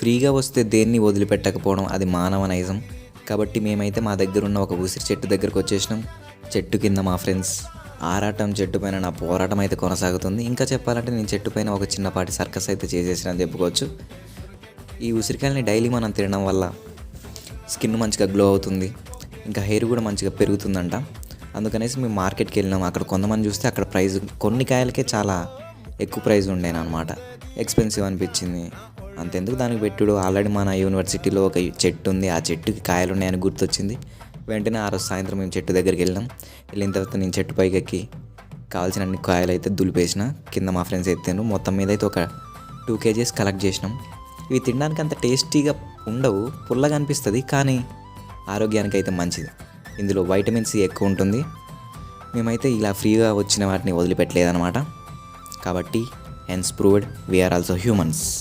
ఫ్రీగా వస్తే దేన్ని వదిలిపెట్టకపోవడం అది మానవ నైజం. కాబట్టి మేమైతే మా దగ్గర ఉన్న ఒక ఉసిరి చెట్టు దగ్గరకు వచ్చేసినాం. చెట్టు కింద మా ఫ్రెండ్స్ ఆరాటం, చెట్టు పైన నా పోరాటం అయితే కొనసాగుతుంది. ఇంకా చెప్పాలంటే నేను చెట్టు పైన ఒక చిన్నపాటి సర్కస్ అయితే చేసేసినని చెప్పుకోవచ్చు. ఈ ఉసిరికాయలని డైలీ మనం తినడం వల్ల స్కిన్ మంచిగా గ్లో అవుతుంది, ఇంకా హెయిర్ కూడా మంచిగా పెరుగుతుందంట. అందుకనేసి మేము మార్కెట్కి వెళ్ళినాం. అక్కడ కొంతమంది చూస్తే అక్కడ ప్రైస్ కొన్ని కాయలకే చాలా ఎక్కువ ప్రైస్ ఉండేనమాట. ఎక్స్పెన్సివ్ అనిపించింది. అంతెందుకు దానికి పెట్టుడు, ఆల్రెడీ మన యూనివర్సిటీలో ఒక చెట్టు ఉంది, ఆ చెట్టుకి కాయలు ఉన్నాయని గుర్తొచ్చింది. వెంటనే ఆ రోజు సాయంత్రం మేము చెట్టు దగ్గరికి వెళ్ళినాం. వెళ్ళిన తర్వాత నేను చెట్టు పైకి ఎక్కి కావాల్సిన అన్ని కాయలు అయితే దులిపేసిన. కింద మా ఫ్రెండ్స్ ఎత్తాను. మొత్తం మీద అయితే ఒక 2 kgs కలెక్ట్ చేసినాం. ఇవి తినడానికి అంత టేస్టీగా ఉండవు, పుల్లగా అనిపిస్తుంది, కానీ ఆరోగ్యానికి అయితే మంచిది. ఇందులో వైటమిన్ సి ఎక్కువ ఉంటుంది. మేమైతే ఇలా ఫ్రీగా వచ్చిన వాటిని వదిలిపెట్టలేదన్నమాట. కాబట్టి hence proved we are also humans.